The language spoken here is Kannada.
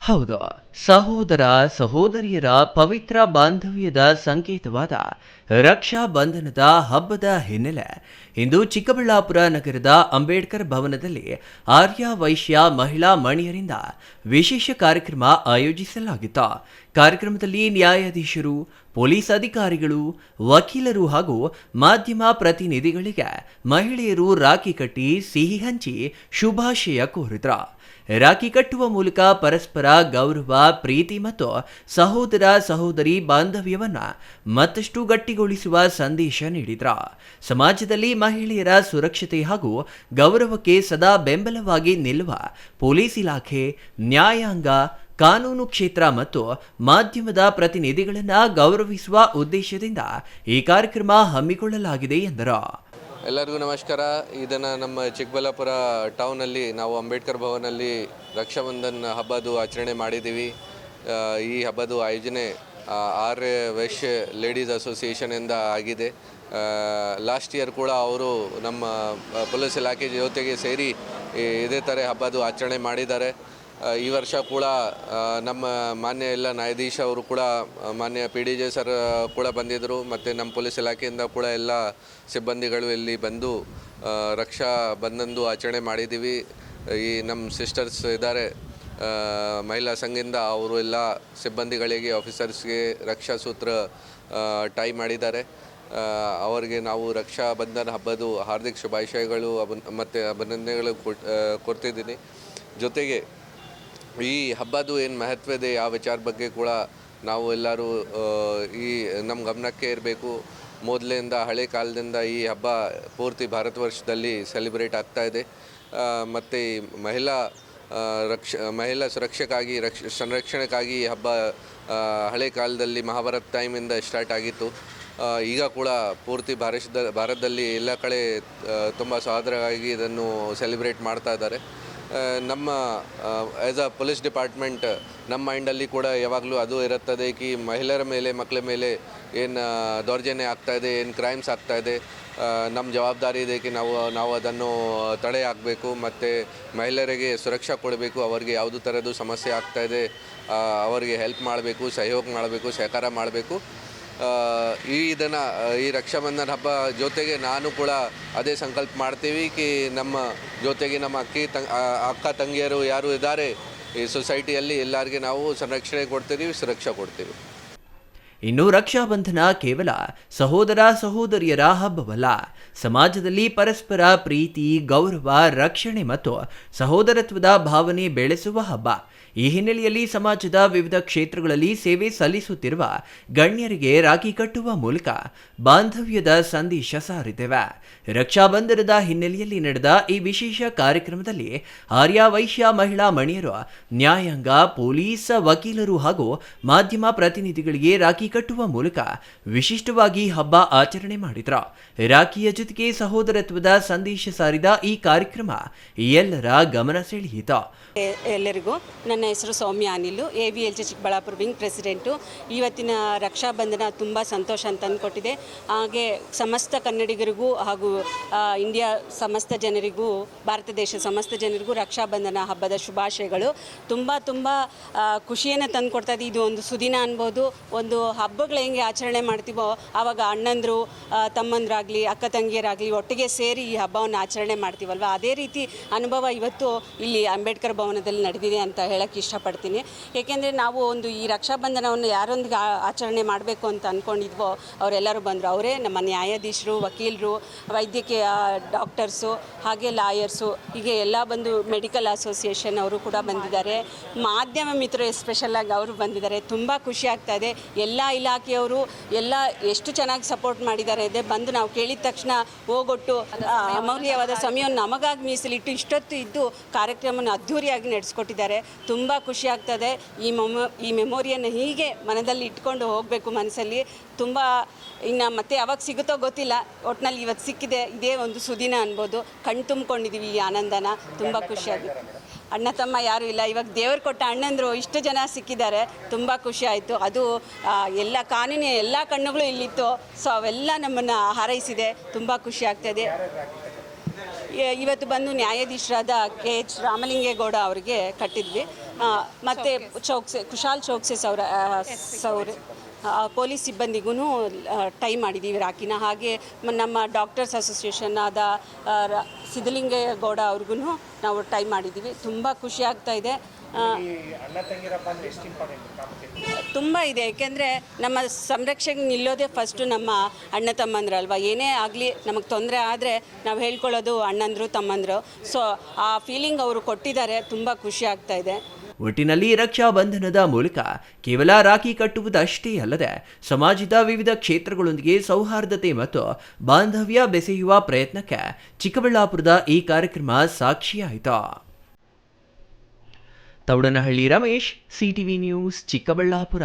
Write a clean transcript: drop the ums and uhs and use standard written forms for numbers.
ಹೌದು. ಸಹೋದರ ಸಹೋದರಿಯರ ಪವಿತ್ರ ಬಾಂಧವ್ಯದ ಸಂಕೇತವಾದ ರಕ್ಷಾ ಬಂಧನದ ಹಬ್ಬದ ಹಿನ್ನೆಲೆ ಇಂದು ಚಿಕ್ಕಬಳ್ಳಾಪುರ ನಗರದ ಅಂಬೇಡ್ಕರ್ ಭವನದಲ್ಲಿ ಆರ್ಯ ವೈಶ್ಯ ಮಹಿಳಾ ಮಣಿಯರಿಂದ ವಿಶೇಷ ಕಾರ್ಯಕ್ರಮ ಆಯೋಜಿಸಲಾಗಿತ್ತು. ಕಾರ್ಯಕ್ರಮದಲ್ಲಿ ನ್ಯಾಯಾಧೀಶರು, ಪೊಲೀಸ್ ಅಧಿಕಾರಿಗಳು, ವಕೀಲರು ಹಾಗೂ ಮಾಧ್ಯಮ ಪ್ರತಿನಿಧಿಗಳಿಗೆ ಮಹಿಳೆಯರು ರಾಖಿ ಕಟ್ಟಿ ಸಿಹಿ ಹಂಚಿ ಶುಭಾಶಯ ಕೋರಿದ್ರು. ರಾಖಿ ಕಟ್ಟುವ ಮೂಲಕ ಪರಸ್ಪರ ಗೌರವ, ಪ್ರೀತಿ ಮತ್ತು ಸಹೋದರ ಸಹೋದರಿ ಬಾಂಧವ್ಯವನ್ನು ಮತ್ತಷ್ಟು ಗಟ್ಟಿಗೊಳಿಸುವ ಸಂದೇಶ ನೀಡಿದ್ರ. ಸಮಾಜದಲ್ಲಿ ಮಹಿಳೆಯರ ಸುರಕ್ಷತೆ ಹಾಗೂ ಗೌರವಕ್ಕೆ ಸದಾ ಬೆಂಬಲವಾಗಿ ನಿಲ್ಲುವ ಪೊಲೀಸ್ ಇಲಾಖೆ, ನ್ಯಾಯಾಂಗ, ಕಾನೂನು ಕ್ಷೇತ್ರ ಮತ್ತು ಮಾಧ್ಯಮದ ಪ್ರತಿನಿಧಿಗಳನ್ನು ಗೌರವಿಸುವ ಉದ್ದೇಶದಿಂದ ಈ ಕಾರ್ಯಕ್ರಮ ಹಮ್ಮಿಕೊಳ್ಳಲಾಗಿದೆ ಎಂದರು. ಎಲ್ಲರಿಗೂ ನಮಸ್ಕಾರ. ಇದನ್ನು ನಮ್ಮ ಚಿಕ್ಕಬಳ್ಳಾಪುರ ಟೌನಲ್ಲಿ ನಾವು ಅಂಬೇಡ್ಕರ್ ಭವನಲ್ಲಿ ರಕ್ಷಾಬಂಧನ್ ಹಬ್ಬದ ಆಚರಣೆ ಮಾಡಿದ್ದೀವಿ. ಈ ಹಬ್ಬದ ಆಯೋಜನೆ ಆರ್ಯ ವೈಶ್ಯ ಲೇಡೀಸ್ ಅಸೋಸಿಯೇಷನಿಂದ ಆಗಿದೆ. ಲಾಸ್ಟ್ ಇಯರ್ ಕೂಡ ಅವರು ನಮ್ಮ ಪೊಲೀಸ್ ಇಲಾಖೆ ಜೊತೆಗೆ ಸೇರಿ ಇದೇ ಥರ ಹಬ್ಬದ ಆಚರಣೆ ಮಾಡಿದ್ದಾರೆ. ಈ ವರ್ಷ ಕೂಡ ನಮ್ಮ ಮಾನ್ಯ ಎಲ್ಲ ನ್ಯಾಯಾಧೀಶ ಅವರು ಕೂಡ ಮಾನ್ಯ PDJ ಸರ್ ಕೂಡ ಬಂದಿದ್ದರು ಮತ್ತು ನಮ್ಮ ಪೊಲೀಸ್ ಇಲಾಖೆಯಿಂದ ಕೂಡ ಎಲ್ಲ ಸಿಬ್ಬಂದಿಗಳು ಇಲ್ಲಿ ಬಂದು ರಕ್ಷಾ ಬಂಧನದು ಆಚರಣೆ ಮಾಡಿದ್ದೀವಿ. ಈ ನಮ್ಮ ಸಿಸ್ಟರ್ಸ್ ಇದ್ದಾರೆ ಮಹಿಳಾ ಸಂಘದಿಂದ, ಅವರು ಎಲ್ಲ ಸಿಬ್ಬಂದಿಗಳಿಗೆ, ಆಫೀಸರ್ಸ್ಗೆ ರಕ್ಷಾ ಸೂತ್ರ ಟೈ ಮಾಡಿದ್ದಾರೆ. ಅವರಿಗೆ ನಾವು ರಕ್ಷಾ ಬಂಧನ ಹಬ್ಬದ ಹಾರ್ದಿಕ ಶುಭಾಶಯಗಳು ಮತ್ತು ಅಭಿನಂದನೆಗಳು ಕೊಡ್ತಿದ್ದೀನಿ. ಜೊತೆಗೆ ಈ ಹಬ್ಬದು ಏನು ಮಹತ್ವ ಇದೆ, ಯಾವ ವಿಚಾರ ಬಗ್ಗೆ ಕೂಡ ನಾವು ಎಲ್ಲರೂ ಈ ನಮ್ಮ ಗಮನಕ್ಕೆ ಇರಬೇಕು. ಮೊದಲಿಂದ ಹಳೆ ಕಾಲದಿಂದ ಈ ಹಬ್ಬ ಪೂರ್ತಿ ಭಾರತ ವರ್ಷದಲ್ಲಿ ಸೆಲೆಬ್ರೇಟ್ ಆಗ್ತಾಯಿದೆ. ಮತ್ತು ಮಹಿಳಾ ಸುರಕ್ಷೆಗಾಗಿ ಸಂರಕ್ಷಣೆಗಾಗಿ ಈ ಹಬ್ಬ ಹಳೆ ಕಾಲದಲ್ಲಿ ಮಹಾಭಾರತ ಟೈಮಿಂದ ಸ್ಟಾರ್ಟ್ ಆಗಿತ್ತು. ಈಗ ಕೂಡ ಪೂರ್ತಿ ಭಾರತದಲ್ಲಿ ಎಲ್ಲ ಕಡೆ ತುಂಬ ಸಹೋದರವಾಗಿ ಇದನ್ನು ಸೆಲೆಬ್ರೇಟ್ ಮಾಡ್ತಾ ಇದ್ದಾರೆ. ನಮ್ಮ ಆ್ಯಸ್ ಅ ಪೊಲೀಸ್ ಡಿಪಾರ್ಟ್ಮೆಂಟ್ ನಮ್ಮ ಮೈಂಡಲ್ಲಿ ಕೂಡ ಯಾವಾಗಲೂ ಅದು ಇರುತ್ತದೆ ಕಿ ಮಹಿಳೆಯರ ಮೇಲೆ, ಮಕ್ಕಳ ಮೇಲೆ ಏನು ದೌರ್ಜನ್ಯ ಆಗ್ತಾಯಿದೆ, ಏನು ಕ್ರೈಮ್ಸ್ ಆಗ್ತಾಯಿದೆ, ನಮ್ಮ ಜವಾಬ್ದಾರಿ ಇದೆ ಕಿ ನಾವು ಅದನ್ನು ತಡೆ ಹಾಕಬೇಕು ಮತ್ತು ಮಹಿಳೆಯರಿಗೆ ಸುರಕ್ಷಾ ಕೊಡಬೇಕು. ಅವರಿಗೆ ಯಾವುದೇ ಥರದ್ದು ಸಮಸ್ಯೆ ಆಗ್ತಾಯಿದೆ ಅವರಿಗೆ ಹೆಲ್ಪ್ ಮಾಡಬೇಕು, ಸಹಕಾರ ಮಾಡಬೇಕು. ಈ ರಕ್ಷಾಬಂಧನ ಹಬ್ಬ ಜೊತೆಗೆ ನಾನು ಕೂಡ ಅದೇ ಸಂಕಲ್ಪ ಮಾಡ್ತೀವಿ ಕಿ ನಮ್ಮ ಜೊತೆಗೆ ನಮ್ಮ ಅಕ್ಕ ತಂಗಿಯರು ಯಾರು ಇದ್ದಾರೆ ಈ ಸೊಸೈಟಿಯಲ್ಲಿ ಎಲ್ಲರಿಗೆ ನಾವು ಸಂರಕ್ಷಣೆ ಕೊಡ್ತೀವಿ, ಸುರಕ್ಷಾ ಕೊಡ್ತೀವಿ. ಇನ್ನು ರಕ್ಷಾಬಂಧನ ಕೇವಲ ಸಹೋದರ ಸಹೋದರಿಯರ ಹಬ್ಬವಲ್ಲ, ಸಮಾಜದಲ್ಲಿ ಪರಸ್ಪರ ಪ್ರೀತಿ, ಗೌರವ, ರಕ್ಷಣೆ ಮತ್ತು ಸಹೋದರತ್ವದ ಭಾವನೆ ಬೆಳೆಸುವ ಹಬ್ಬ. ಈ ಹಿನ್ನೆಲೆಯಲ್ಲಿ ಸಮಾಜದ ವಿವಿಧ ಕ್ಷೇತ್ರಗಳಲ್ಲಿ ಸೇವೆ ಸಲ್ಲಿಸುತ್ತಿರುವ ಗಣ್ಯರಿಗೆ ರಾಖಿ ಕಟ್ಟುವ ಮೂಲಕ ಬಾಂಧವ್ಯದ ಸಂದೇಶ ಸಾರಿದ್ದೇವೆ. ರಕ್ಷಾಬಂಧನದ ಹಿನ್ನೆಲೆಯಲ್ಲಿ ನಡೆದ ಈ ವಿಶೇಷ ಕಾರ್ಯಕ್ರಮದಲ್ಲಿ ಆರ್ಯ ವೈಶ್ಯ ಮಹಿಳಾ ಮಣಿಯರು, ನ್ಯಾಯಾಂಗ, ಪೊಲೀಸ್, ವಕೀಲರು ಹಾಗೂ ಮಾಧ್ಯಮ ಪ್ರತಿನಿಧಿಗಳಿಗೆ ರಾಖಿ ಕಟ್ಟುವ ಮೂಲಕ ವಿಶಿಷ್ಟವಾಗಿ ಹಬ್ಬ ಆಚರಣೆ ಮಾಡಿದ್ರು. ರಾಖಿಯ ಜೊತೆಗೆ ಸಹೋದರತ್ವದ ಸಂದೇಶ ಸಾರಿದ ಈ ಕಾರ್ಯಕ್ರಮ ಎಲ್ಲರ ಗಮನ ಸೆಳೆಯಿತು. ಎಲ್ಲರಿಗೂ ನನ್ನ ಹೆಸರು Soumya Anil, AVLG Chikkaballapur wing president. ಇವತ್ತಿನ ರಕ್ಷಾಬಂಧನ ತುಂಬ ಸಂತೋಷ ಅಂತ ಅಂದ್ಕೊಟ್ಟಿದೆ. ಹಾಗೆ ಸಮಸ್ತ ಕನ್ನಡಿಗರಿಗೂ ಹಾಗೂ ಇಂಡಿಯಾ ಸಮಸ್ತ ಜನರಿಗೂ, ಭಾರತ ದೇಶ ಸಮಸ್ತ ಜನರಿಗೂ ರಕ್ಷಾಬಂಧನ ಹಬ್ಬದ ಶುಭಾಶಯಗಳು. ತುಂಬ ಖುಷಿಯನ್ನು ತಂದು ಕೊಡ್ತಾಯಿದೆ. ಇದು ಒಂದು ಸುದಿನ ಅನ್ಬೋದು. ಒಂದು ಹಬ್ಬಗಳು ಹೆಂಗೆ ಆಚರಣೆ ಮಾಡ್ತೀವೋ ಆವಾಗ ಅಣ್ಣಂದರು, ತಮ್ಮಂದರಾಗಲಿ, ಅಕ್ಕ ತಂಗಿಯರಾಗಲಿ ಒಟ್ಟಿಗೆ ಸೇರಿ ಈ ಹಬ್ಬವನ್ನು ಆಚರಣೆ ಮಾಡ್ತೀವಲ್ವ, ಅದೇ ರೀತಿ ಅನುಭವ ಇವತ್ತು ಇಲ್ಲಿ ಅಂಬೇಡ್ಕರ್ ಭವನದಲ್ಲಿ ನಡೆದಿದೆ ಅಂತ ಹೇಳೋಕ್ಕೆ ಇಷ್ಟಪಡ್ತೀನಿ. ಏಕೆಂದರೆ ನಾವು ಈ ರಕ್ಷಾಬಂಧನವನ್ನು ಯಾರೊಂದಿಗೆ ಆಚರಣೆ ಮಾಡಬೇಕು ಅಂತ ಅಂದ್ಕೊಂಡಿದ್ವೋ ಅವರೆಲ್ಲರೂ ಬಂದರು. ಅವರೇ ನಮ್ಮ ನ್ಯಾಯಾಧೀಶರು, ವಕೀಲರು, ವೈದ್ಯಕೀಯ ಡಾಕ್ಟರ್ಸು, ಹಾಗೆ ಲಾಯರ್ಸು, ಹೀಗೆ ಎಲ್ಲ ಬಂದು ಮೆಡಿಕಲ್ ಅಸೋಸಿಯೇಷನ್ ಅವರು ಕೂಡ ಬಂದಿದ್ದಾರೆ. ಮಾಧ್ಯಮ ಮಿತ್ರರು ಎಸ್ಪೆಷಲಾಗಿ ಅವರು ಬಂದಿದ್ದಾರೆ. ತುಂಬ ಖುಷಿ ಆಗ್ತಾಯಿದೆ. ಎಲ್ಲ ಇಲಾಖೆಯವರು ಎಲ್ಲ ಎಷ್ಟು ಚೆನ್ನಾಗಿ ಸಪೋರ್ಟ್ ಮಾಡಿದ್ದಾರೆ ಇದೆ. ಬಂದು ನಾವು ಕೇಳಿದ ತಕ್ಷಣ ಹೋಗೊಟ್ಟು ಅಮೂಲ್ಯವಾದ ಸಮಯವನ್ನು ನಮಗಾಗಿ ಮೀಸಲಿಟ್ಟು ಇಷ್ಟೊತ್ತು ಇದ್ದು ಕಾರ್ಯಕ್ರಮವನ್ನು ಅದ್ಧೂರಿಯಾಗಿ ನಡೆಸ್ಕೊಟ್ಟಿದ್ದಾರೆ. ತುಂಬ ಖುಷಿ ಆಗ್ತದೆ. ಈ ಮೆಮೊರಿಯನ್ನು ಹೀಗೆ ಮನದಲ್ಲಿ ಇಟ್ಕೊಂಡು ಹೋಗಬೇಕು ಮನಸ್ಸಲ್ಲಿ. ತುಂಬ ಇನ್ನು ಮತ್ತೆ ಯಾವಾಗ ಸಿಗುತ್ತೋ ಗೊತ್ತಿಲ್ಲ, ಒಟ್ಟಿನಲ್ಲಿ ಇವತ್ತು ಸಿಕ್ಕಿದೆ, ಇದೇ ಒಂದು ಸುದಿನ ಅನ್ಬೋದು. ಕಣ್ಣು ತುಂಬಿಕೊಂಡಿದ್ದೀವಿ ಈ ಆನಂದನ. ತುಂಬ ಖುಷಿಯಾಗಿದೆ. ಅಣ್ಣ ತಮ್ಮ ಯಾರೂ ಇಲ್ಲ, ಇವಾಗ ದೇವರು ಕೊಟ್ಟ ಅಣ್ಣಂದರು ಇಷ್ಟು ಜನ ಸಿಕ್ಕಿದ್ದಾರೆ. ತುಂಬ ಖುಷಿ ಆಯಿತು. ಅದು ಎಲ್ಲ ಕಾನೂನಿನ ಎಲ್ಲ ಕಣ್ಣುಗಳು ಇಲ್ಲಿತ್ತು. ಸೊ ಅವೆಲ್ಲ ನಮ್ಮನ್ನು ಹಾರೈಸಿದೆ. ತುಂಬ ಖುಷಿ ಆಗ್ತಾಯಿದೆ. ಇವತ್ತು ಬಂದು ನ್ಯಾಯಾಧೀಶರಾದ KH ರಾಮಲಿಂಗೇಗೌಡ ಅವರಿಗೆ ಕಟ್ಟಿದ್ವಿ. ಮತ್ತು ಕುಶಾಲ್ ಚೌಕ್ಸೆ ಪೊಲೀಸ್ ಸಿಬ್ಬಂದಿಗೂ ಟೈ ಮಾಡಿದ್ದೀವಿ ರಾಖಿನ. ಹಾಗೆ ನಮ್ಮ ಡಾಕ್ಟರ್ಸ್ ಅಸೋಸಿಯೇಷನ್ ಆದ ಸಿದ್ದಲಿಂಗೇಗೌಡ ಅವ್ರಿಗೂ ನಾವು ಟೈ ಮಾಡಿದ್ದೀವಿ. ತುಂಬ ಖುಷಿ ಆಗ್ತಾ ಇದೆ. ತುಂಬ ಇದೆ, ಏಕೆಂದರೆ ನಮ್ಮ ಸಂರಕ್ಷಣೆಗೆ ನಿಲ್ಲೋದೇ ಫಸ್ಟು ನಮ್ಮ ಅಣ್ಣ ತಮ್ಮಂದ್ರಲ್ವ. ಏನೇ ಆಗಲಿ ನಮಗೆ ತೊಂದರೆ ಆದರೆ ನಾವು ಹೇಳ್ಕೊಳ್ಳೋದು ಅಣ್ಣಂದರು ತಮ್ಮಂದರು. ಸೊ ಆ ಫೀಲಿಂಗ್ ಅವರು ಕೊಟ್ಟಿದ್ದಾರೆ, ತುಂಬ ಖುಷಿ ಆಗ್ತಾ ಇದೆ. ಒಟ್ಟಿನಲ್ಲಿ ರಕ್ಷಾ ಬಂಧನದ ಮೂಲಕ ಕೇವಲ ರಾಖಿ ಕಟ್ಟುವುದಷ್ಟೇ ಅಲ್ಲದೆ ಸಮಾಜದ ವಿವಿಧ ಕ್ಷೇತ್ರಗಳೊಂದಿಗೆ ಸೌಹಾರ್ದತೆ ಮತ್ತು ಬಾಂಧವ್ಯ ಬೆಸೆಯುವ ಪ್ರಯತ್ನಕ್ಕೆ ಚಿಕ್ಕಬಳ್ಳಾಪುರದ ಈ ಕಾರ್ಯಕ್ರಮ ಸಾಕ್ಷಿಯಾಯಿತು. Thoudanahalli Ramesh, CTV news, Chikkaballapur.